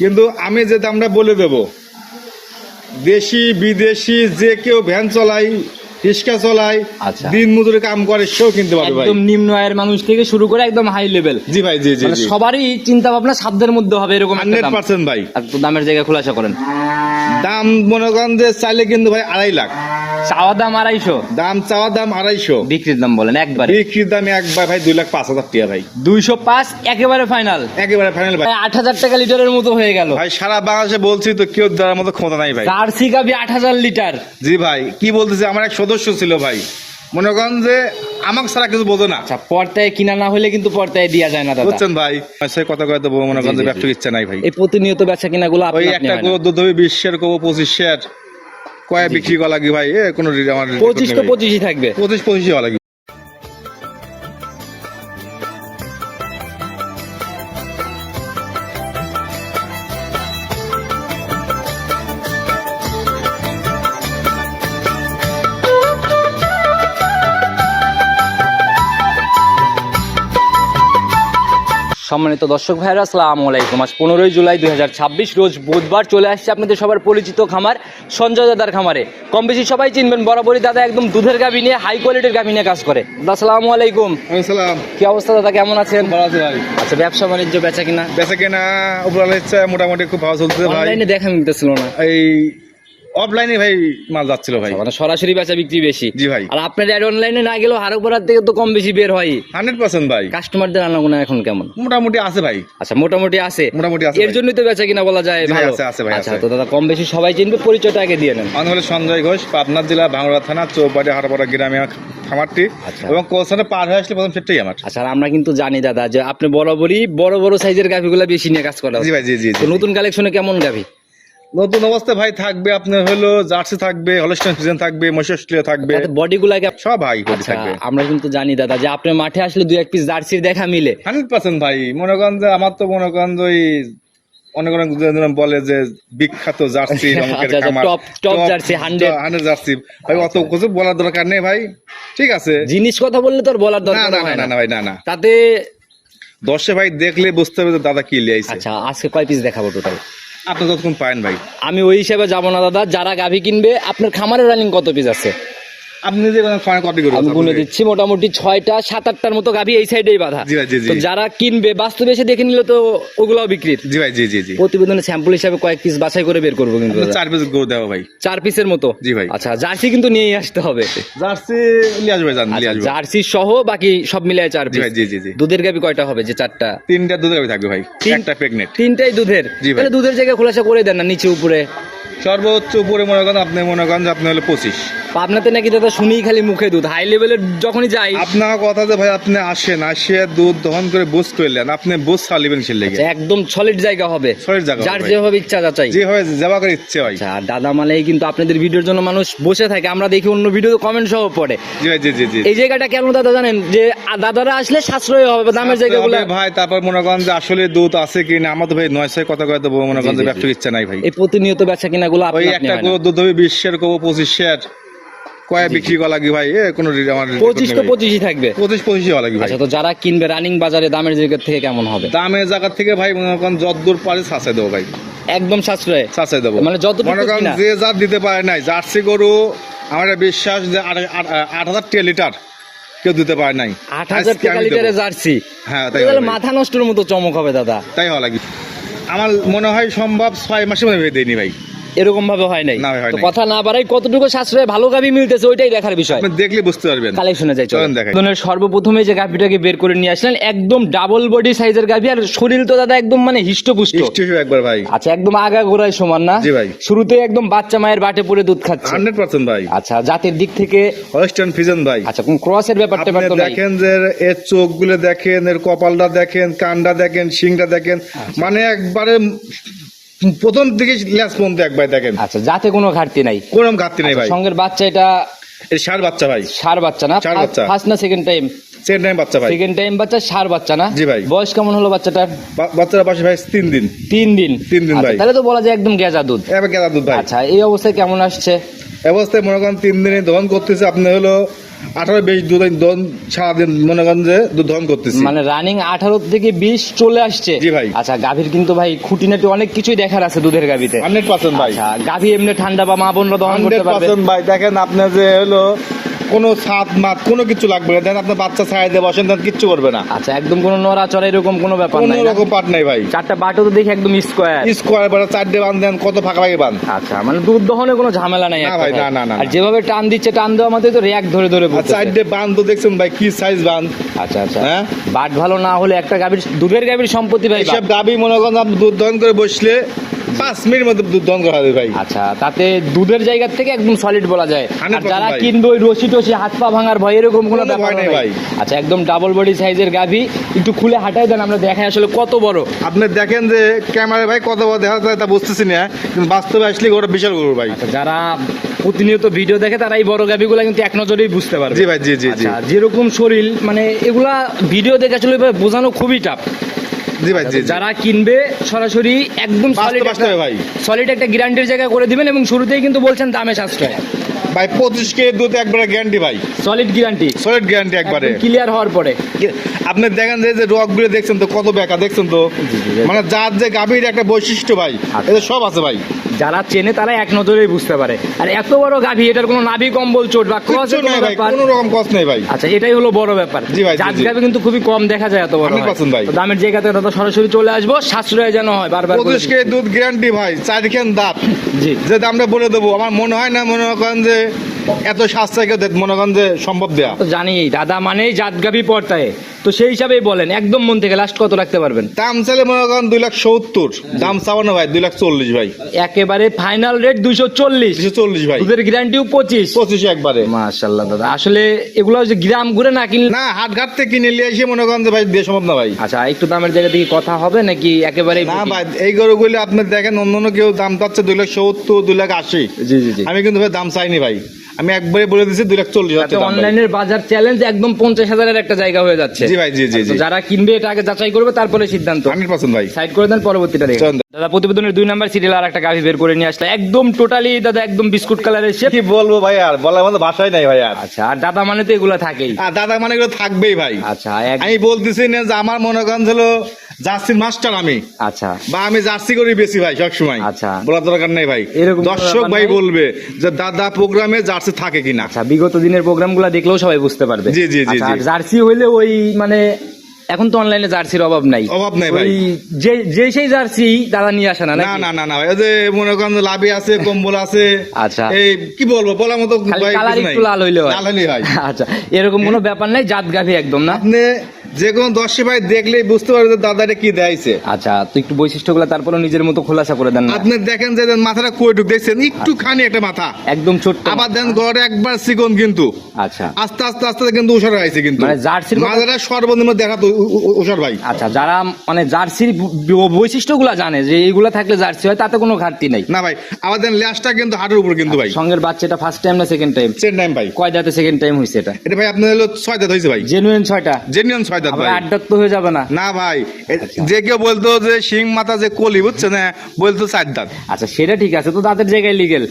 কিন্তু আমি যে দামটা বলে দেব, দেশি বিদেশি যে কেউ ভ্যান চলাই, রিক্সা চলায়, আচ্ছা। দিন মজুরি কাম করে, সেও কিনতে পারবে ভাই। একদম নিম্ন আয়ের মানুষ থেকে শুরু করে একদম হাই লেভেল। জি ভাই, জি জি মানে জি, সবারই চিন্তা ভাবনা সাধ্যের মধ্যে হবে এরকম একটা দাম। 100% ভাই। আর তো দামের জায়গা খোলাসা করেন। দাম মনে করেন যে চাইলে কিন্তু ভাই 2.5 লাখ, চাওয়া দাম 250, দাম চাওয়া দাম 250, বিক্রির দাম বলেন একবারে বিক্রির দাম একবার ভাই 2,05,000 টাকা ভাই, 205 একেবারে ফাইনাল, একেবারে ফাইনাল ভাই। 8,000 টাকা লিটারের মতো হয়ে গেল ভাই সারা বাংলাদেশে বলছি তো, কেউ দেওয়ার মতো ক্ষমতা নাই ভাই। জার্সি গাভি 8,000 লিটার। জি ভাই, কি বলতেছি, আমার এক সদস্য ছিল ভাই, মনে করেন যে আমাকে ছাড়া কিছু বোঝো না। আচ্ছা, পর্তায় কিনা না হলে কিন্তু পর্তায় দেওয়া যায় না দাদা, বুঝছেন ভাই, সে কথা কয়তো মনে করেন যে ব্যবসার ইচ্ছা নাই ভাই। এই প্রতিনিয়ত বেচা কিনা গুলো ওই একটা গরুর দুধ হবে 20 শের, কবো 25 শের, কয়ে বিক্রি করা লাগি ভাই, এ কোনো আমার 25 তো 25ই থাকবে। 25 হওয়া লাগি। সম্মানিত দর্শক ভাইরা, আসসালামু আলাইকুম। আজ 15 জুলাই 2026 রোজ বুধবার চলে আসছে আপনাদের সবার পরিচিত খামার সঞ্জয় দাদার খামারে। কম বেশি সবাই চিনবেন, বরাবরই দাদা একদম দুধের গাভী নিয়ে, হাই কোয়ালিটির গাভী নিয়ে কাজ করে। দাদা আসসালামু আলাইকুম। আসসালাম। কি অবস্থা দাদা, কেমন আছেন? ভালো আছি ভাই। আচ্ছা, ব্যবসা বাণিজ্য বেচা কিনা? বেচা কেনা উপরালা ইচ্ছা মোটামুটি খুব ভালো চলছে ভাই। অনলাইনে দেখা মিলতেছিল না, এই অফলাইনে ভাই মাল যাচ্ছিল ভাই, মানে সরাসরি বেচা বিক্রি বেশি। জি ভাই। আর আপনার অ্যাড অনলাইনে না গেলেও হারোপাড়ার থেকে তো কম বেশি বের হয়। 100% ভাই। কাস্টমারদের আনাগোনা এখন কেমন? মোটামুটি আছে ভাই, আচ্ছা, মোটামুটি আছে। মোটামুটি আছে এর ভাই। জন্যই তো বেচা কিনা বলা যায় জি ভাই, ভালো। আছে, আছে ভাই, আচ্ছা, আছে। তো দাদা কম বেশি সবাই চিনবে, পরিচয়টা আগে দিয়ে নেন। আমি হলো সঞ্জয় ঘোষ, পাবনা জেলা ভাঙড়া থানা চৌপাটি হারপাড়া গ্রামে খামারটি, আচ্ছা। এবং কোলসানে পার হয়ে আসলে প্রথম সেটাই আমার। আচ্ছা, আর আমরা কিন্তু জানি দাদা যে আপনি বরাবরই বড় বড় সাইজের গাভিগুলো বেশি নিয়ে কাজ করেন। জি ভাই, জি জি তো জি। নতুন কালেকশনে কেমন গাভি? নতুন অবস্থা ভাই থাকবে আপনার হলো জার্সি থাকবে, হলস্টাইন ফ্রিজিয়ান থাকবে, মহিষাসলিয়া থাকবে, বডিগুলা সব ভাই বডি আচ্ছা, থাকবে। আমরা কিন্তু জানি দাদা যে আপনার মাঠে আসলে দুই এক পিস জার্সির দেখা মিলে। 100% ভাই। মনে করেন যে আমার তো মনে করেন যে ওই অনেক অনেক বলে যে বিখ্যাত জার্সি রঙের আচ্ছা, খামার, টপ জার্সি 100 জার্সি ভাই, অত কিছু বলার দরকার নেই ভাই, ঠিক আছে। জিনিস কথা বললে তো আর বলার না দরকার না হয় না না না ভাই, না না, তাতে। দর্শক ভাই দেখলে বুঝতে হবে যে দাদা কি লিয়াইছে। আচ্ছা, আজকে কয় পিস দেখাবো টোটাল? আপনি যতক্ষণ পায়েন ভাই, আমি ওই হিসাবে যাবো না দাদা। যারা গাভি কিনবে, আপনার খামারের রানিং কত পিস আছে? আপনি যে ফাইন কপি করুন, আমি গুনে দিচ্ছি, মোটামুটি 6টা 7-8টার মতো গাভি এই সাইডেই বাঁধা। জি ভাই, জি জি। তো যারা কিনবে বাস্তবে এসে দেখে নিলে তো ওগুলাও বিক্রির। জি ভাই, জি জি জি। প্রতিবেদনে স্যাম্পল হিসাবে কয়েক পিস বাছাই করে বের করবো কিন্তু দাদা। 4 পিস গরু দেওয়া ভাই, 4 পিসের মতো। জি ভাই। আচ্ছা, জার্সি কিন্তু নিয়েই আসতে হবে। জার্সি নিয়ে আসবে, জান নিয়ে আসবে। জার্সি সহ বাকি সব মিলায় 4 জি পিস। ভাই, জি জি জি। দুধের গাভি কয়টা হবে? যে 4টা। 3টা দুধ গাভী থাকবে ভাই, একটা প্রেগনেন্ট। 3টাই দুধের। জি ভাই। তাহলে দুধের জায়গা খোলাসা করে দেন না, নিচে উপরে। সর্বোচ্চ উপরে মনে করেন আপনি, মনে করেন যে আপনি হলো 25। পাবনাতে নাকি দাদা শুনেই খালি মুখে দুধ, হাই লেভেলের যখনই যাই। আপনার কথা যে ভাই আপনি আসেন, আসিয়া দুধ দহন করে বুঝ করলেন, আপনি বুঝ চালিবেন সে লেগে, একদম সলিড জায়গা হবে, সলিড জায়গা যার হবে। যেভাবে ইচ্ছা যাচাই। যে হয় যাবা করে ইচ্ছে ভাই। আচ্ছা, আর দাদা মালেই কিন্তু আপনাদের ভিডিওর জন্য মানুষ বসে থাকে, আমরা দেখি অন্য ভিডিও কমেন্ট সহ পড়ে। জি ভাই, জি জি জি। এই জায়গাটা কেন দাদা জানেন? যে দাদারা আসলে সাশ্রয় হবে দামের জায়গাগুলো। হবে ভাই, তারপর মনে করেন যে আসলে দুধ আছে কি না, আমার তো ভাই 900 কথা কয়তো মনে করেন জি, যে জি, ব্যবসার ইচ্ছা নাই ভাই। এই প্রতিনিয়ত বেচা কিনা গুলো ওই একটা গরুর দুধ হবে 20 শের, কবো 25 শের, কয়ে বিক্রি করা লাগি ভাই, এ কোনো আমার 25 তো 25ই থাকবে। 25 হওয়া লাগি ভাই। আচ্ছা, তো যারা কিনবে রানিং বাজারে দামের জায়গা থেকে কেমন হবে? দামের জায়গা থেকে ভাই মনে করেন যতদূর পারে ছাঁচাই দেবো ভাই, একদম সাশ্রয়। ছাঁচাই দেবো। মানে যতটুকু মনে করেন কিনা। যে যার দিতে পারে নাই, জার্সি গরু আমার বিশ্বাস যে 8,000 টাকা লিটার কেউ দিতে পারে নাই। 8,000 আজকে টাকা আমি লিটারে দেবো। জার্সি। হ্যাঁ, তাই তাহলে হবে ভাই। মাথা নষ্টের মতো চমক হবে দাদা। তাই হওয়া লাগবে। আমার মনে হয় সম্ভব 6 মাসের মধ্যে ভেবে দেয়নি ভাই, এরকম ভাবে হয় নাই। না, হয় তো নাই। কথা না বাড়াই, কতটুকু সাশ্রয় ভালো গাভি মিলতেছে ওইটাই দেখার বিষয়। আপনি দেখলে বুঝতে পারবেন। কালেকশনে যাই, চলেন দেখাই। চলুন। সর্বপ্রথমে যে গাভিটাকে বের করে নিয়ে আসলেন, একদম ডাবল বডি সাইজের গাভি, আর শরীর তো দাদা একদম মানে হিষ্টপুষ্ট। হিস্ট্রি একবার ভাই। আচ্ছা, একদম আগা গোড়ায় সমান না? জি ভাই। শুরুতে একদম বাচ্চা মায়ের বাটে পড়ে দুধ খাচ্ছে। 100% ভাই। আচ্ছা, জাতের দিক থেকে হলস্টাইন ফ্রিজিয়ান ভাই। আচ্ছা, কোন ক্রসের ব্যাপারটা আপনি তো নাই? দেখেন যে এর চোখগুলো দেখেন, এর কপালটা দেখেন, কানটা দেখেন, শিংটা দেখেন, মানে একবারে প্রথম দিকে ল্যাস পর্যন্ত একবার দেখেন। আচ্ছা, জাতে কোনো ঘাটতি নাই, কোনো ঘাটতি নেই ভাই। সঙ্গের বাচ্চা এটা এই ষাঁড় বাচ্চা ভাই, ষাঁড় বাচ্চা না? ষাঁড় বাচ্চা। ফার্স্ট না সেকেন্ড টাইম? সেকেন্ড টাইম বাচ্চা ভাই। সেকেন্ড টাইম বাচ্চা, ষাঁড় বাচ্চা না? জি ভাই। বয়স কেমন হলো বাচ্চাটার? বাচ্চারা পাশে ভাই 3 দিন। 3 দিন। 3 দিন আচ্ছা, ভাই। তাহলে তো বলা যায় একদম গেজা দুধ। এবার গেলা দুধ ভাই। আচ্ছা, এই অবস্থায় কেমন আসছে? অবস্থায় মনে করেন 3 দিনে দহন করতেছে আপনি হলো 18-20 দুধ দহন সারাদিন মনে করেন যে দুধ দহন করতেছি। মানে রানিং 18 থেকে 20 চলে আসছে। জি ভাই। আচ্ছা, গাভীর কিন্তু ভাই খুঁটিনাটি অনেক কিছুই দেখার আছে দুধের গাভীতে। 100% ভাই। আচ্ছা, গাভী এমনি ঠান্ডা বা মা বোনরা দহন করতে পারবে? 100% ভাই। দেখেন আপনার যে হলো কোনো ছাদ মাত কোনো কিছু লাগবে না, দেখেন আপনার বাচ্চা ছায়া দিয়ে বসেন দেন কিচ্ছু করবে না, আচ্ছা, একদম কোনো নড়াচড়া এরকম কোনো ব্যাপার কোনো নাই না? রকম পাট নাই ভাই। চারটা বাটও তো দেখি একদম স্কোয়ার। স্কোয়ার বারে 4 বান দেন, কত ফাঁকা ফাঁকি বান। আচ্ছা, মানে দুধ দহনে কোনো ঝামেলা নাই না এক ভাই, কথায়। না, না, না, আর না। যেভাবে টান দিচ্ছে, টান দেওয়া আমাদের তো র্যাক ধরে ধরে আর পড়তেছে। 4 বান তো দেখছেন ভাই কি সাইজ বান। আচ্ছা আচ্ছা, হ্যাঁ? বাট ভালো না হলে একটা গাভীর দুধের গাভীর সম্পত্তি ভাই এইসব বাট। গাবি মনে করেন আপনি দুধ দহন করে বসলে 5 মিনিটের মধ্যে দুধ দহন করা হবে ভাই। আচ্ছা, তাতে দুধের জায়গা থেকে একদম সলিড বলা যায়। আর 100% যারা ভাই। কিনবে ওই রশি টসি হাত পা ভাঙার ভয় এরকম কোনো কোনো ব্যাপার ভয় নেই নেই ভাই। আচ্ছা, একদম ডাবল বডি সাইজের গাভী, একটু খুলে হাঁটাই দেন, আমরা দেখাই আসলে কত বড়। আপনি দেখেন যে ক্যামেরায় ভাই কত বড় দেখা যায় তা বুঝতেছি না, কিন্তু বাস্তবে আসলে ওটা বিশাল গরু ভাই। আচ্ছা, যারা প্রতিনিয়ত ভিডিও দেখে তারা এই বড় গাভীগুলো কিন্তু এক নজরেই বুঝতে পারবে। জি ভাই, জি জি জি। আচ্ছা, যেরকম শরীর, মানে এগুলা ভিডিও দেখে আসলে বোঝানো খুবই টাফ। জি ভাই, জি জি। যারা কিনবে সরাসরি একদম বাস্তবে ভাই। সলিড একটা গ্যারান্টির জায়গা করে দিবেন, এবং শুরুতেই কিন্তু বলছেন দামে সাশ্রয়। ভাই 25 কেজি দুধ একবারে গ্যারান্টি ভাই, সলিড গ্যারান্টি, সলিড গ্যারান্টি একবারে। ক্লিয়ার হওয়ার পরে। আপনি দেখেন যে রক গুলো দেখছেন তো কত বেকা, দেখছেন তো জি। মানে যার যে গাভীর একটা বৈশিষ্ট্য ভাই, আচ্ছা। এটা সব আছে ভাই। যারা চেনে তারা এক নজরেই বুঝতে পারে। আর এত বড় গাভী, এটার কোনো নাভি কম্বল চোট বা ক্রস কিচ্ছু নাই ভাই, কোনো রকম কষ্ট নেই ভাই। আচ্ছা, এটাই হলো বড় ব্যাপার। জি ভাই, জি, জাত জি। গাভী কিন্তু খুবই কম দেখা যায় এত বড় হয়। 100% ভাই। তো দামের জায়গাতে দাদা সরাসরি চলে আসবো, সাশ্রয় যেন হয়, বারবার বলে 25 কেজি দুধ গ্যারান্টি ভাই, 4 খান দাঁত। জি। যে দামটা বলে দেবো, আমার মনে হয় না মনে করেন যে এত সাশ্রয় মনে করেন যে সম্ভব দেয়া। তো জানি দাদা মানেই জাত গাভী পর্তায়, তো সেই হিসাবেই বলেন একদম মন থেকে লাস্ট কত রাখতে পারবেন? দাম চাইলে মনে করেন 2,70,000, দাম চাওয়ানো ভাই 2,40,000 ভাই। একেবারে ফাইনাল রেট 240। 240 ভাই, দুধের গ্যারান্টিও 25। 25 একবারে। মাশাআল্লাহ দাদা, আসলে এগুলো যে গ্রাম ঘুরে না কিনলে। না, হাট ঘাট থেকে কিনে নিয়ে এসে মনে করেন যে ভাই দিয়ে সম্ভব না ভাই। আচ্ছা, একটু দামের জায়গা থেকে কথা হবে নাকি একেবারে? না ভাই, এই গরুগুলি আপনি দেখেন অন্য কেউ দাম চাচ্ছে 2,70,000, 2,80,000। জি জি জি। আমি কিন্তু ভাই দাম চাইনি ভাই, আমি একবারে বলে দিচ্ছি 2,40,000। অনলাইনের বাজার চ্যালেঞ্জ একদম 50,000-এর একটা জায়গা হয়ে যাচ্ছে। জি ভাই, জি জি জি। তো যারা কিনবে এটা আগে যাচাই করবে, তারপরে সিদ্ধান্ত। 100% ভাই। সাইড করে দেন, পরবর্তীটা দেখেন। চলেন। দাদা প্রতিবেদনের 2 নাম্বার সিরিয়াল আর একটা গাভী বের করে নিয়ে আসলে একদম টোটালি দাদা একদম বিস্কুট কালারের শেপ। কি বলবো ভাই, আর বলার মতো ভাষাই নাই ভাই আর। আচ্ছা, আর দাদা মানে তো এগুলো থাকেই। আর দাদা মানে এগুলো থাকবেই ভাই। আচ্ছা আমি বলতেছি না যে আমার মনে করেন হলো জার্সির মাস্টার আমি, আচ্ছা বা আমি জার্সি করি বেশি ভাই সবসময়। আচ্ছা। বলার দরকার নেই ভাই, এরকম কোনো দর্শক ব্যাপার ভাই নাই। বলবে যে দাদা প্রোগ্রামে জার্সি থাকে কিনা। আচ্ছা, বিগত দিনের প্রোগ্রামগুলো দেখলেও সবাই বুঝতে পারবে। জি, জি, জি, আচ্ছা, জি। আর জার্সি হইলে ওই মানে এখন তো অনলাইনে জার্সির অভাব নাই। অভাব নাই ভাই। ওই যে সেই জার্সি দাদা নিয়ে আসে না না নাকি? না না না ভাই, ওই যে মনে করেন যে লাভি আছে, কম্বল আছে। আচ্ছা। এই কি বলবো, বলার মতো খালি ভাই কালার কিছু নাই। একটু লাল হইলে হয়। লাল হইলেই হয়। আচ্ছা, এরকম কোনো ব্যাপার নাই, জাত গাভী একদম না। আপনি যে কোনো দর্শক ভাই দেখলেই বুঝতে পারবে যে দাদাটা কি দেখাইছে। আচ্ছা, তো একটু বৈশিষ্ট্যগুলো তারপরে নিজের মতো খোলাসা করে দেন না। আপনি দেখেন যে মাথাটা কইটুক দেখছেন, একটুখানি একটা মাথা, একদম ছোট্ট। আবার দেন গড়ে একবার চিকন, কিন্তু আচ্ছা আস্তে আস্তে আস্তে কিন্তু উষার আইছে, কিন্তু মানে জার্সির কথা- মাথাটা সর্বনিম্ন দেখা তো উষার ভাই। আচ্ছা, যারা মানে জার্সির বৈশিষ্ট্যগুলো জানে যে এইগুলা থাকলে জার্সি হয়, তাতে কোনো ঘাটতি নাই। না ভাই, আবার দেন ল্যাসটা কিন্তু হাটের উপর কিন্তু ভাই। সঙ্গের বাচ্চাটা ফার্স্ট টাইম না সেকেন্ড টাইম? সেম টাইম ভাই। কয় দাঁতে সেকেন্ড টাইম হয়েছে এটা? এটা ভাই আপনার হলো 6 দাঁত হয়েছে ভাই, জেনুইন 6টা? জেনুইন 6 দাঁত আবার ভাই। 8 দাঁত তো হয়ে যাবে না? না ভাই, যে কেউ বলতো যে সিং মাথা যে কলি, বুঝছেন না, বলতো 4 দাঁত। আচ্ছা, সেটা ঠিক আছে, তো দাঁতের জায়গায় লিগেল।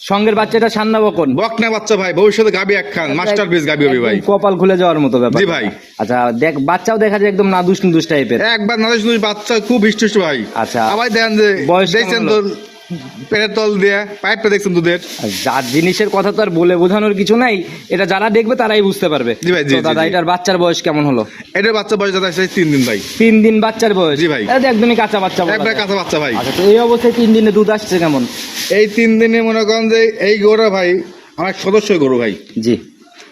সঙ্গের বাচ্চাটা সান্না বকন? বকনা বাচ্চা ভাই, ভবিষ্যতে গাবি একখান মাস্টার পিস গাবি হবে ভাই। একদম কপাল খুলে যাওয়ার মতো ব্যাপার। জি ভাই। আচ্ছা, দেখ বাচ্চাও দেখা যায় একদম নাদুস নুদুস টাইপের। একবার নাদেশ বাচ্চা খুব হিষ্টুষ্ট ভাই। আচ্ছা। আবার দেন যে বয়স কেমন দেখছেন হলো? তো পেটের তল দিয়ে পাইপটা দেখছেন দুধের। যার জিনিসের কথা তো আর বলে বোঝানোর কিছু নাই, এটা যারা দেখবে তারাই বুঝতে পারবে। জি ভাই, জি, তো জি, দাদা জি। এটার বাচ্চার বয়স কেমন হলো? এটার বাচ্চা বয়স দাদা 3 দিন ভাই। 3 দিন বাচ্চার বয়স? জি ভাই। এটা তো একদমই কাঁচা বাচ্চা বলা একবার যায়। কাঁচা বাচ্চা ভাই। আচ্ছা, তো এই অবস্থায় 3 দিনে দুধ আসছে কেমন? এই 3 দিনে মনে করেন যে এই গরু ভাই আমার সদস্য গরু ভাই, জি।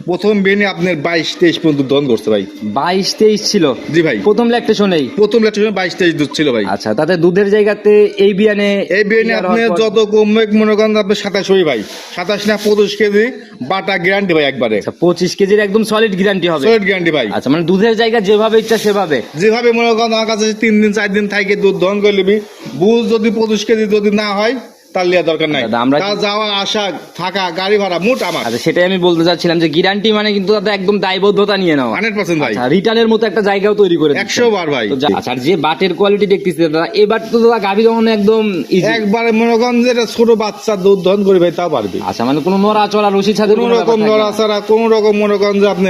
প্রথম বেনে আপনার 22-23 পর্যন্ত দহন করছে ভাই। 22-23 ছিল? জি ভাই। প্রথম ল্যাকটেশনেই? প্রথম ল্যাকটেশনে 22-23 দুধ ছিল ভাই। আচ্ছা, তাতে দুধের জায়গাতে এই বিয়ানে এই বেনে আপনি যত কমবে মনে করেন আপনি 27 হই ভাই, 27 না 25 কেজি বাটা গ্যারান্টি ভাই একবারে। আচ্ছা, 25 কেজির একদম সলিড গ্যারান্টি হবে? সলিড গ্যারান্টি ভাই। আচ্ছা, মানে দুধের জায়গা যেভাবে ইচ্ছা সেভাবে? যেভাবে মনে করেন আমার কাছে 3 দিন 4 দিন থাকে দুধ দহন করে নিবি, বুঝ যদি 25 কেজি যদি না হয় তার লিয়া দরকার নাই। দাদা, আমরা তার যাওয়া আসা থাকা গাড়ি ভাড়া মোট আমার। আচ্ছা, সেটাই আমি বলতে চাচ্ছিলাম যে গ্যারান্টি মানে কিন্তু দাদা একদম দায়বদ্ধতা নিয়ে নাও 100% ভাই, রিটার্নের মতো একটা জায়গাও তৈরি করে দিচ্ছেন। 100 বার ভাই। আচ্ছা, আর যে বাটের কোয়ালিটি দেখতেছি দাদা, এবার তো দাদা গাভী দহন একদম easy। একবারে মনে করেন যে এটা ছোট বাচ্চা দুধ দহন করে ভাই তাও পারবে। আচ্ছা, মানে কোনো নড়াচড়া রশি ছাদের কোন রকম নড়াচড়া কোন রকম মনে করেন যে আপনি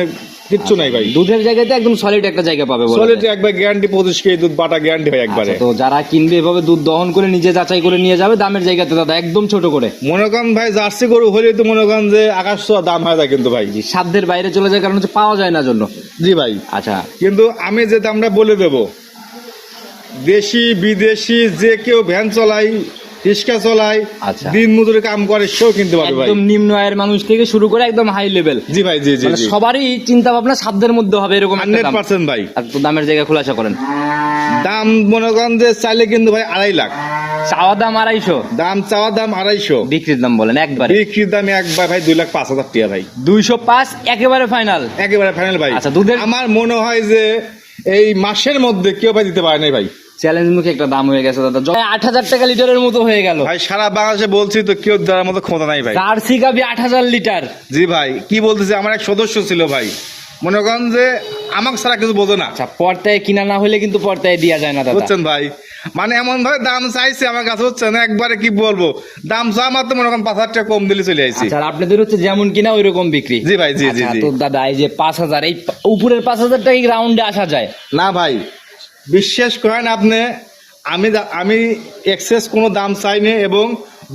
কিচ্ছু নাই ভাই। দুধের জায়গাতে একদম সলিড একটা জায়গা পাবে বলা যায়। সলিড একবার গ্যারান্টি 25 কেজি দুধ বাটা গ্যারান্টি হয় একবারে। আচ্ছা, তো যারা কিনবে এভাবে দুধ দহন করে নিজে যাচাই করে নিয়ে যাবে দামের জায়গাতে দাদা একদম ছোট করে। মনে করেন ভাই জার্সি গরু হলে তো মনে করেন যে আকাশ ছোঁয়া দাম হয় যায় কিন্তু ভাই। সাধ্যের বাইরে চলে যায় কারণ হচ্ছে পাওয়া যায় না জন্য। জি ভাই। আচ্ছা, কিন্তু আমি যে দামটা বলে দেব, দেশি বিদেশি যে কেউ ভ্যান চলাই রিক্সা চলাই আচ্ছা। দিন মজুরি কাম করে সেও কিনতে পারবে ভাই। একদম নিম্ন আয়ের মানুষ থেকে শুরু করে একদম হাই লেভেল। জি ভাই, জি জি মানে জি, সবারই চিন্তা ভাবনা সাধ্যের মধ্যে হবে এরকম একটা দাম। 100% ভাই। আর তো দামের জায়গা খোলাসা করেন। দাম মনে করেন যে চাইলে কিন্তু ভাই 2.5 লাখ, চাওয়া দাম 250, দাম চাওয়া দাম 250, বিক্রির দাম বলেন একবারে বিক্রির দাম একবার ভাই 2,05,000 টাকা ভাই। 205 একেবারে ফাইনাল। একেবারে ফাইনাল ভাই। আচ্ছা, দুধের আমার মনে হয় যে এই মাসের মধ্যে কেউ ভাই দিতে পারে নাই ভাই। চ্যালেঞ্জ মুখে একটা দাম হয়ে গেছে দাদা, 8,000 টাকা লিটারের মতো হয়ে গেল ভাই সারা বাংলাদেশে বলছি তো কেউ দেওয়ার মতো ক্ষমতা নাই ভাই। জার্সি গাভী 8,000 লিটার। জি ভাই, কি বলতেছি, আমার এক সদস্য ছিল ভাই, মনে করেন যে আমাকে ছাড়া কিছু বোঝে না। আচ্ছা, পর্তায় কিনা না হলে কিন্তু পর্তায় দেওয়া যায় না দাদা। বুঝছেন ভাই, মানে এমন ভাবে দাম চাইছে আমার কাছে, হচ্ছে না একবারে কি বলবো, দাম চা মাত্র মনে করেন 5,000 টাকা কম দিলে চলে আইছি। আচ্ছা, আর আপনাদের হচ্ছে যেমন কিনা ওই রকম বিক্রি। জি ভাই, জি জি আচ্ছা, জি। তো দাদা এই যে 5,000, এই উপরের 5,000 টাকা রাউন্ডে আসা যায়? না ভাই, বিশ্বাস করেন আপনি, আমি এক্সেস কোনো দাম চাইনি এবং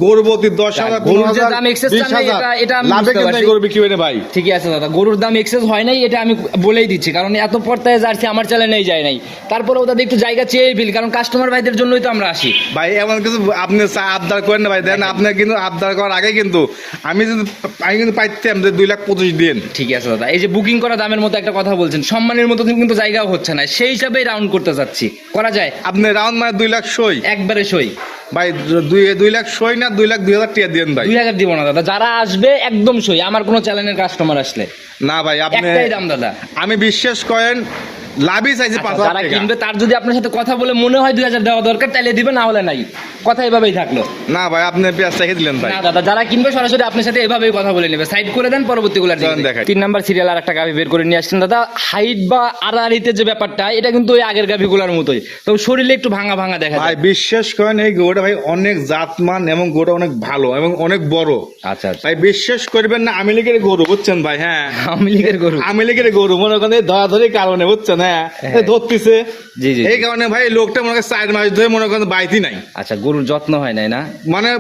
গর্ভবতী 10,000 গরুর যে 15,000 দাম excess টা নেই, 20,000 এটা আমি লাভে বুঝতে কিন্তু পারছি। গরু বিক্রি হয় না ভাই। ঠিকই আছে দাদা, গরুর দাম এক্সেস হয় নাই এটা আমি বলেই দিচ্ছি, কারণ এত পর্তায় জার্সি আমার চ্যালেঞ্জ নেই যায় নাই। তারপরেও দাদা একটু জায়গা চেয়ে ফেলি, কারণ কাস্টমার ভাইদের জন্যই তো আমরা আসি। ভাই এমন কিছু আপনি আবদার করেন না ভাই, দেন আপনার কিন্তু আবদার করার আগে কিন্তু আমি কিন্তু পাইতাম যে 2,25,000 দিন। ঠিক আছে দাদা, এই যে বুকিং করা দামের মতো একটা কথা বলছেন, সম্মানের মতো কিন্তু জায়গাও হচ্ছে না, সেই হিসাবেই রাউন্ড করতে চাচ্ছি, করা যায়? আপনি রাউন্ড মানে 2 লাখ সই একবারে সই ভাই, 2 লাখ সই না 2,02,000 টাকা দিন ভাই। 2,000 দিব না দাদা, যারা আসবে একদম সই, আমার কোনো চ্যালেঞ্জের কাস্টমার আসলে না ভাই, আপনি একটাই দাম দাদা। আমি বিশ্বাস করেন লাভই চাইছি আচ্ছা, 5,000 যারা টাকা। কিনবে তার যদি আপনার সাথে কথা বলে মনে হয় 2,000 দেওয়া দরকার, তাহলে দিবে, না হলে নাই, কথা এভাবেই থাকলো। না ভাই, আপনি পেঁয়াজ রেখে দিলেন ভাই। না দাদা, যারা কিনবে সরাসরি আপনার সাথে এভাবেই কথা বলে নেবে, সাইড করে দেন, পরবর্তী গুলো চলেন দেখাই। 3 নাম্বার সিরিয়াল আর একটা গাভি বের করে নিয়ে আসছেন দাদা। হাইট বা আড়াআড়িতে যে ব্যাপারটা, এটা কিন্তু ওই আগের গাভিগুলোর মতোই, তবে শরীরে একটু ভাঙা ভাঙা দেখা ভাই যায়। বিশ্বাস করেন এই গরুটা ভাই অনেক জাতমান এবং গরুটা অনেক ভালো এবং অনেক বড়। আচ্ছা আচ্ছা, ভাই বিশ্বাস করবেন না, আমি লীগের গরু বুঝছেন ভাই। হ্যাঁ, আওয়ামী লীগের গরু। আমি লীগের গরু মনে করেন ধরাধরি কারণে বুঝছেন। হ্যাঁ, হ্যাঁ। ধরতেছে জি জি এই কারণে ভাই লোকটা মনে করেন 4 মাস ধরে মনে করেন বাইতি নাই, আচ্ছা, গরুর যত্ন হয় নাই না? মানে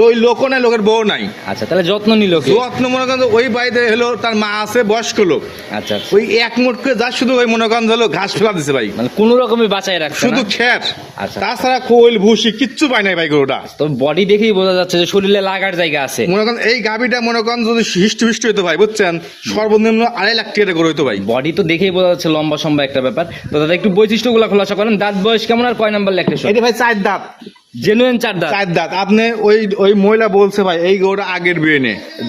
ওই লোকও নাই, লোকের বউ নাই। আচ্ছা, তাহলে যত্ন নিল কি? যত্ন মনে করেন ওই বাড়িতে হলো তার মা আছে বয়স্ক লোক, আচ্ছা আচ্ছা, ওই এক মুঠ করে যা শুধু ওই মনে করেন হলো ঘাস ফেলা দিছে ভাই, মানে কোনো রকমই বাঁচায় রাখছে শুধু না? খ্যাট, আচ্ছা। তাছাড়া কোয়েল ভুসি কিচ্ছু পায় নাই ভাই গরুটা। তো বডি দেখেই বোঝা যাচ্ছে যে শরীরে লাগার জায়গা আছে। মনে করেন এই গাভিটা মনে করেন যদি হিষ্ট হইতো ভাই বুঝছেন, সর্বনিম্ন 2.5 লাখ টাকা গরু হইতো ভাই। বডি তো দেখেই বোঝা যাচ্ছে লম্বা সম্বা একটা ব্যাপার। তো দাদা একটু বৈশিষ্ট্যগুলো খোলাসা করেন, দাঁত বয়স কেমন আর কয় নাম্বার ল্যাকটেশন? এটা ভাই 4 দাঁত, জেনুইন 4 দাঁত। 4 দাঁত। আপনি ওই মহিলা বলছে ভাই এই গরুটা আগের বিয়ে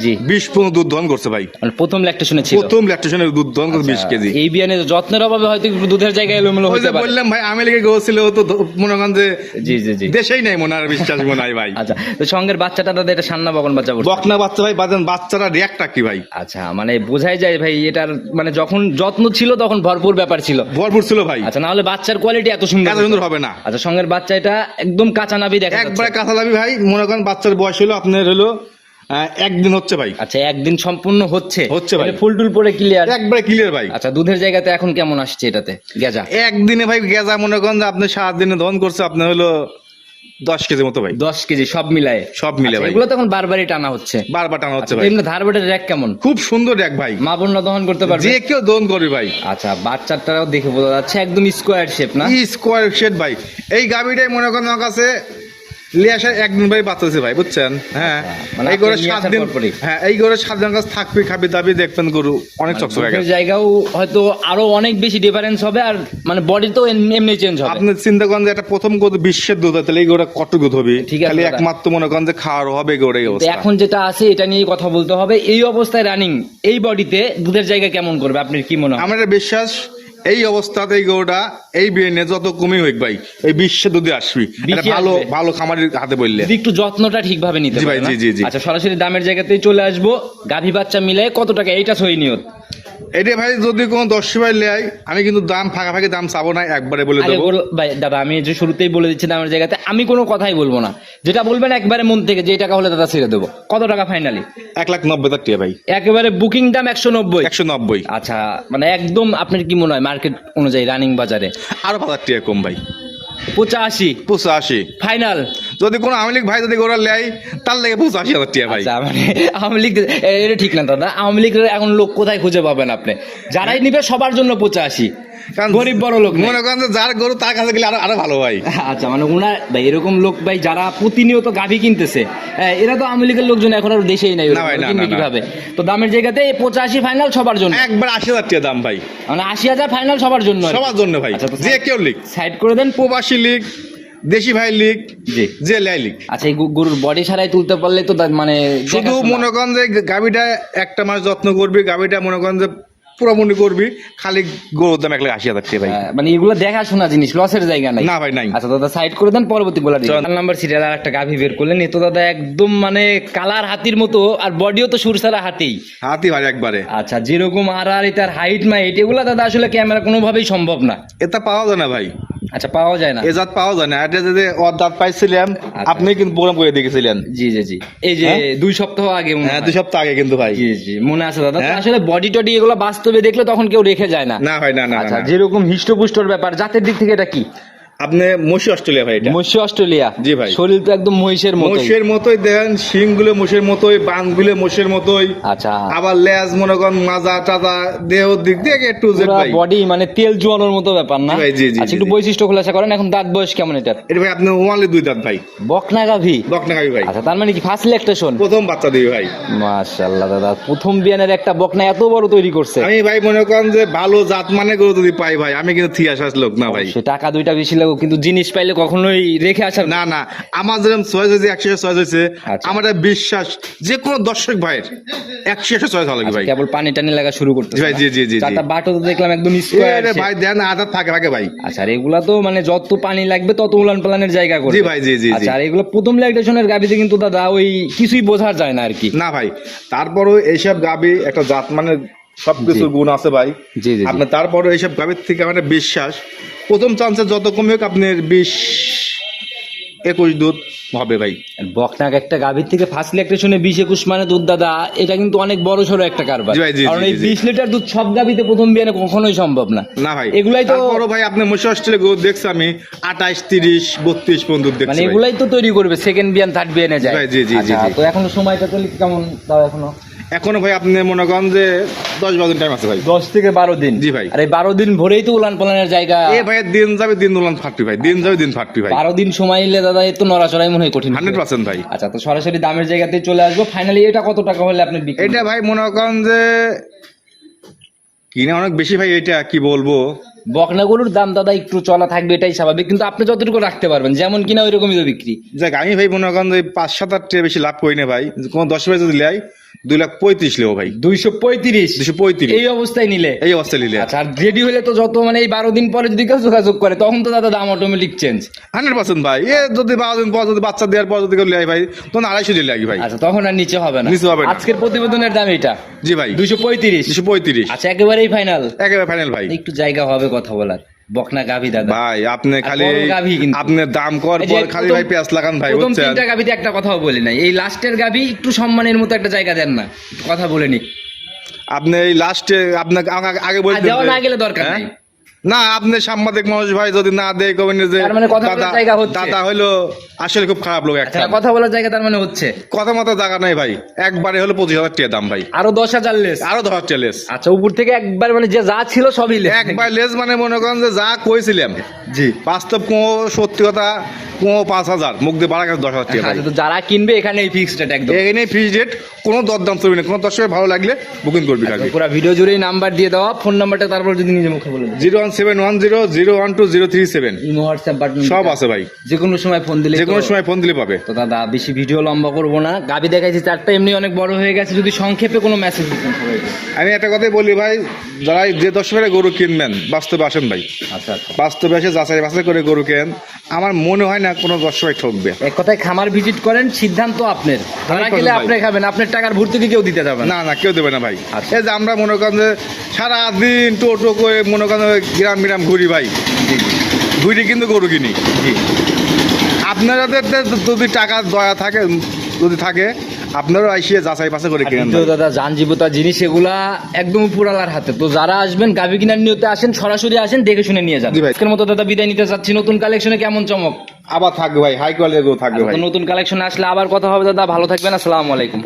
জি, 20-15 দুধ দহন করছে ভাই, মানে প্রথম ল্যাকটেশনে ছিল। প্রথম ল্যাকটেশনে দুধ দহন করছে 20 কেজি। এই বিয়ানে যত্নের অভাবে হয়তো একটু দুধের জায়গায় এলোমেলো ওই হতে যে পারে। বললাম ভাই আমি লেগে গরু ছিল, ও তো মনে করেন যে জি জি জি। দেশেই নাই মনে আর বিশ্বাস মনে হয় ভাই। আচ্ছা, তো সঙ্গের বাচ্চাটা দাদা এটা সান্না বকন বাচ্চা বলছে। বকনা বাচ্চা ভাই, বাচ্চারা রিয়াক্টটা কি ভাই, আচ্ছা, মানে বোঝাই যায় ভাই এটার মানে যখন যত্ন ছিল তখন ভরপুর ব্যাপার ছিল। ভরপুর ছিল ভাই। আচ্ছা, না হলে বাচ্চার কোয়ালিটি এত সুন্দর এত সুন্দর হবে না। আচ্ছা, সঙ্গের বাচ্চা এটা একদম কাঁচা নাভি দেখা যাচ্ছে। একবারে কাঁচা লাভি ভাই, মনে করেন বাচ্চার বয়স হলো আপনার হলো 1 দিন হচ্ছে ভাই। আচ্ছা, একদিন সম্পূর্ণ হচ্ছে ভাই। ফুল টুল পরে ক্লিয়ার, একবারে ক্লিয়ার ভাই। আচ্ছা, দুধের জায়গাতে এখন কেমন আসছে এটাতে গেজা? একদিনে ভাই গেজা মনে করেন যে আপনি 7 দিনে দহন করছে আপনার হলো 10 কেজি মতো ভাই। 10 কেজি সব মিলায়? সব মিলে আচ্ছা, ভাই। এগুলো তখন বারবারই টানা হচ্ছে? বারবার টানা হচ্ছে আচ্ছা, ভাই। এমনি ধারবাটের র্যাক কেমন? খুব সুন্দর এক ভাই, মা বোনরা দহন করতে পারবে? যে কেউ দহন করবে ভাই। আচ্ছা, বাচ্চাটাও দেখে বোঝা যাচ্ছে একদম স্কোয়ার শেপ না? স্কোয়ার শেড ভাই। এই গাভিটাই মনে করেন আমার কাছে লিয়াসা 1 দিন ভাই বাচ্চাছে ভাই বুঝছেন। হ্যাঁ, মানে এই গরু আপনি নিয়ে 7 আসার দিন, পরপরই? হ্যাঁ এই গরু 7 দিন কাছে থাকবি খাবি দাবি দেখবেন গরু অনেক চকচকে দুধের গেছে। জায়গাও হয়তো আরো অনেক বেশি ডিফারেন্স হবে, আর মানে বডি তো এমনি চেঞ্জ হবে। আপনি চিন্তা করেন যে একটা প্রথম গরু বিশ্বের দুধ হয়, তাহলে এই গরুটা কত দুধ হবে? ঠিক আছে খালি দাদা। একমাত্র মনে করেন যে খাওয়ার হবে গরু এই তো অবস্থা। এখন যেটা আছে এটা নিয়ে কথা বলতে হবে। এই অবস্থায় রানিং এই বডিতে দুধের জায়গা কেমন করবে আপনার কি মনে হয়? আমার এটা বিশ্বাস এই অবস্থাতে এই গরুটা এই বিয়ে যত কমই হোক ভাই এই বিশ্বে দুধে আসবি এটা বিশে ভালো আসবে। ভালো খামারের হাতে বললে। যদি একটু যত্নটা ঠিকভাবে নিতে জি ভাই, পারে না? জি, জি, জি। আচ্ছা সরাসরি দামের জায়গাতেই চলে আসবো। গাভী বাচ্চা মিলে কত টাকা এইটা সই নিয়ত? এটা ভাই যদি কোনো 10 ভাই লেয় আমি কিন্তু দাম ফাঁকাফাঁকি দাম চাবো না, একবারে বলে আগে দেবো। ভাই দাদা আমি যে শুরুতেই বলে দিচ্ছি দামের জায়গাতে আমি কোনো কথাই বলবো না, যেটা বলবেন একবারে মন থেকে যে এই টাকা হলে দাদা ছেড়ে দেবো। কত টাকা ফাইনালি? 1,90,000 টাকা ভাই। একেবারে বুকিং দাম 190। 190। আচ্ছা মানে একদম আপনার কি মনে হয় মার্কেট অনুযায়ী রানিং বাজারে আরো 5,000 টাকা কম ভাই, 85 85। ফাইনাল? যদি কোনো আওয়ামী লীগ ভাই যদি গোড়া লেয় তার লেগে 85,000 টাকা ভাই। আচ্ছা মানে আওয়ামী লীগ এটা ঠিক না দাদা, আওয়ামী লীগের এখন লোক কোথায় খুঁজে পাবেন আপনি? যারাই নিবে সবার জন্য 85, কারণ গরিব বড় লোক নেই। মনে করেন যে যার গরু তার কাছে গেলে আরো আরো ভালো ভাই। আচ্ছা মানে ওনার ভাই এরকম লোক ভাই যারা প্রতিনিয়ত গাভী কিনতেছে, এরা তো আওয়ামী লীগের লোকজন এখন আর দেশেই নাই, না ভাই, না, কিনবে না, না। কিভাবে? তো দামের জায়গাতে 85 ফাইনাল সবার জন্য, একবার 80,000 টাকা দাম ভাই, মানে 80,000 ফাইনাল সবার জন্য আর কি। সবার জন্য ভাই। আচ্ছা, তো যে কেউ লিখ, সাইড করে দেন। প্রবাসী লিগ, দেশি ভাই লিগ, জি যে লেয় লিগ। আচ্ছা এই গরুর বডি সারাই তুলতে পারলে তো মানে শুধু দেখাশোনা। মনে করেন যে গাভীটা একটা মাস যত্ন করবি, গাভীটা মনে করেন যে পুরো মনে করবি, খালি গরুর দাম 1,80,000 টাকা ভাই। মানে এগুলো দেখাশোনা জিনিস, লসের জায়গা নাই। না ভাই, নাই। আচ্ছা দাদা সাইড করে দেন, পরবর্তী বলার চল। নাম্বার সিরিয়াল আর একটা গাভী বের করলেন, এ তো দাদা একদম মানে কালার হাতির মতো, আর বডিও তো সুরসারা হাতি। হাতি ভাই একবারে। আচ্ছা যেরকম আর তার হাইট মাইট এগুলা দাদা আসলে ক্যামেরা কোনোভাবেই সম্ভব না। এটা পাওয়া যায় না ভাই, আচ্ছা পাওয়া যায় না। এ জাত পাওয়া যায় না। এটা যদি ওর দাঁত পাইছিলাম আপনি কিন্তু প্রোগ্রাম করে দেখেছিলেন। জি জি জি এই যে হ্যাঁ? 2 সপ্তাহ আগে মনে হ্যাঁ, হয়। 2 সপ্তাহ আগে কিন্তু ভাই। জি জি মনে আছে দাদা। তো হ্যাঁ? আসলে বডি টডি এগুলো বাস্তবে দেখলে তখন কেউ রেখে যায় না। না ভাই, না, না, আচ্ছা না। যেরকম হিষ্টপুষ্টর ব্যাপার, জাতের দিক থেকে এটা কি? আপনি মসি অস্ট্রেলিয়া ভাই, এটা মহিষ অস্ট্রেলিয়া। জি ভাই। শরীর তো একদম মহিষের মতো। মোষের মতোই দেখেন, শিং গুলো মোষের মতোই, বান গুলো মোষের মতোই, আচ্ছা আবার লেজ মনে করেন মাজা টাজা দেহ দিক দিয়ে একটু জেড ভাই। বডি মানে তেল জোয়ানোর মতো ব্যাপার না? জি ভাই, জি, জি, আচ্ছা জি, একটু জি। বৈশিষ্ট্য খোলাসা করেন। এখন দাঁত বয়স কেমন এটার? এটা ভাই আপনি ওয়ানলি 2 দাঁত ভাই, বকনা গাভী। বকনা গাভী ভাই। আচ্ছা তার মানে কি ফার্স্ট ইলেকট্রেশন? প্রথম বাচ্চা দিবি ভাই। মাশাআল্লাহ দাদা, প্রথম বিয়ানের একটা বকনা এত বড় তৈরি করছে। আমি ভাই মনে করেন যে ভালো জাত মানে গরু যদি পাই ভাই, আমি কিন্তু থিয়ে আসার লোক না ভাই। সে টাকা 2টা বেশি লাগো কিন্তু জিনিস পাইলে কখনোই রেখে আসার না না, আমার যেরকম চয়েস হয়েছে 100 চয়েস হয়েছে, আচ্ছা। আমার একটা বিশ্বাস যে কোনো দর্শক ভাইয়ের 100 চয়েস ভালো লাগে ভাই। কেবল পানি টানি লাগা শুরু করতে। জি ভাই, জি, জি, জি, জি। চারটা বাটো তো দেখলাম একদম স্কোয়ার। এ ভাই দেন আদা থাকে থাকে ভাই। আচ্ছা আর এগুলা তো মানে যত পানি লাগবে তত উলান পালানের জায়গা করে। জি ভাই, জি, জি, জি। আচ্ছা আর এগুলো প্রথম ইলেকট্রেশনের গাবিতে কিন্তু দাদা ওই কিছুই বোঝা যায় না আর কি। না ভাই, তারপরও এইসব গাবি একটা জাত মানে সবকিছু জি। গুণ আছে ভাই। জি, জি, জি। আপনার তারপরও এইসব গাবির থেকে আমার একটা বিশ্বাস, প্রথম চান্সে যত কমে হোক আপনার 20-21 দুধ হবে ভাই। বকনাক একটা গাভীর থেকে ফার্স্ট ইলেকট্রেশনে 20-21 মানে দুধ দাদা, এটা কিন্তু অনেক বড় সড়ো একটা কারবার। জি ভাই, জি, কারণ জি, এই জি। 20 লিটার দুধ সব গাভীতে প্রথম বিয়ানে কখনোই সম্ভব না। না ভাই, এগুলাই তো তারপরও ভাই আপনি মশি অস্ট্রেলিয়া গরু দেখছি আমি 28, 30, 32 পর্যন্ত দুধ মানে দেখছি ভাই। এগুলাই তো তৈরি করবে সেকেন্ড বিয়ান থার্ড বিয়ানে যায়। ভাই, জি, জি, জি, আচ্ছা, জি। তো এখনো সময়টা তো কেমন দাও এখনো? এখনো ভাই আপনি মনে করেন যে 10-12 দিন টাইম আছে ভাই। 10 থেকে 12 দিন। জি ভাই। আর এই 12 দিন ভরেই তো উলান পালানের জায়গা। এ ভাই দিন যাবে দিন দোলান ফাটবি ভাই, দিন যাবে দিন ফাটবি ভাই। 12 দিন সময় নিলে দাদা এ তো নড়াচড়াই মনে হয় কঠিন। 100% ভাই। আচ্ছা তো সরাসরি দামের জায়গাতে চলে আসবো। ফাইনালি এটা কত টাকা হলে আপনি বিক্রি? এটা ভাই মনে করেন যে কিনা অনেক বেশি ভাই, এটা কি বলবো। বকনা গরুর দাম দাদা একটু চলা থাকবে এটাই স্বাভাবিক, কিন্তু আপনি যতটুকু রাখতে পারবেন যেমন কিনা ওইরকমই তো বিক্রি। যাক আমি ভাই মনে করেন যে 5-7 টাকা বেশি লাভ করি না ভাই। কোনো 10 ভাই যদি লাই 2,35,000 লেও ভাই। 235। 235 এই অবস্থায় নিলে? এই অবস্থায় নিলে আচ্ছা আর রেডি হলে তো যত মানে এই 12 দিন পরে যদি কেউ যোগাযোগ করে তখন তো দাদা দাম অটোমেটিক চেঞ্জ। 100% ভাই। এ যদি 12 দিন পর যদি বাচ্চা দেওয়ার পর যদি কেউ লাই ভাই, তখন 250 দিয়ে লাগি ভাই। আচ্ছা তখন আর নিচে হবে না? নিচে হবে না। আজকের প্রতিবেদনের দাম এটা জি ভাই, 235। 235 আচ্ছা একেবারেই ফাইনাল? একেবারে ফাইনাল ভাই। একটু জায়গা হবে কথা বলার। বকনা গাভী দাদা ভাই আপনি খালি বড় গাভী কিন্তু। আপনার দাম কর এই যে পর খালি ভাই পেঁয়াজ লাগান ভাই, প্রথম বুঝছেন। 3টা গাভীতে একটা কথাও বলি নাই, এই লাস্টের গাভী একটু সম্মানের মতো একটা জায়গা দেন না, একটু কথা বলে নি। আপনি এই লাস্টে আপনাকে আগে আর বলতেন দেওয়া যে- না গেলে দরকার হ্যাঁ? নাই। না আপনি সাংবাদিক মানুষ ভাই, যদি না দেয় কবেন যে তার মানে কথা বলার দাদা- জায়গা হচ্ছে। দাদা হইলো আসলে খুব খারাপ লোক একটা। আচ্ছা কথা বলার জায়গা তার মানে হচ্ছে। কথা মতো জায়গা নাই ভাই, একবারে হলো 25,000 টাকা দাম ভাই। আরো 10,000 লেস। আরো 10 টাকা লেস। আচ্ছা উপর থেকে একবার মানে যে যা ছিল সবই লেস। একবার লেস মানে মনে করেন যে যা কইছিলাম জি। বাস্তব কোনো সত্যি কথা কোনো 5,000 মুখ দিয়ে বাড়া গেছে 10,000 টাকা ভাই। আচ্ছা তো যারা কিনবে এখানে এই ফিক্সড রেট একদম। এখানে ফিক্স রেট, কোনো দরদাম চলবে না। কোনো দর্শকের ভালো লাগলে বুকিং করবি খালি। পুরো ভিডিও জুড়েই নাম্বার দিয়ে দেওয়া, ফোন নাম্বারটা তারপর যদি নিজে মুখে বলে দেন। 01710012037। ইমো হোয়াটসঅ্যাপ বাটন সব আছে ভাই, যে কোনো সময় ফোন দিলে যে কোনো সময় ফোন দিলে পাবে। তো দাদা বেশি ভিডিও লম্বা করবো না, গাবি দেখাইছি চারটা, এমনি অনেক বড় হয়ে গেছে, যদি সংক্ষেপে কোনো মেসেজ দিতেন সবাইকে। আমি একটা কথাই বলি ভাই, যারা যে দর্শকেরা গরু কিনবেন বাস্তবে আসেন ভাই, আচ্ছা আচ্ছা। বাস্তবে এসে যাচাই বাছাই করে গরু কেন, আমার মনে হয় না কোনো দর্শক ঠকবে। এক কথায় খামার ভিজিট করেন, সিদ্ধান্ত আপনার, তারা গেলে আপনি খাবেন, আপনার টাকার ভর্তুকি কেউ দিতে যাবে না। না না, কেউ দেবে না ভাই। আচ্ছা। এই যে আমরা মনে করেন যে সারাদিন টোটো করে মনে করেন গ্রাম গ্রাম ঘুরি ভাই, ঘুরি কিন্তু গরু কিনি। জি। আপনাদের যদি টাকা দয়া থাকে, যদি থাকে আপনারাও আইসিয়ে যাচাই বাছাই করে কিনেন তো ভাই। দাদা জানজীবতা জিনিস এগুলা একদম পুরালার হাতে, তো যারা আসবেন গাভি কিনার নিয়তে আসেন, সরাসরি আসেন, দেখে শুনে নিয়ে যান। জি ভাই। আজকের মতো দাদা বিদায় নিতে চাচ্ছি, নতুন কালেকশনে কেমন চমক, আবার থাকবে ভাই, হাই কোয়ালিটির গরু থাকবে ভাই। নতুন কালেকশনে আসলে আবার কথা হবে দাদা, ভালো থাকবেন, আসসালামু আলাইকুম।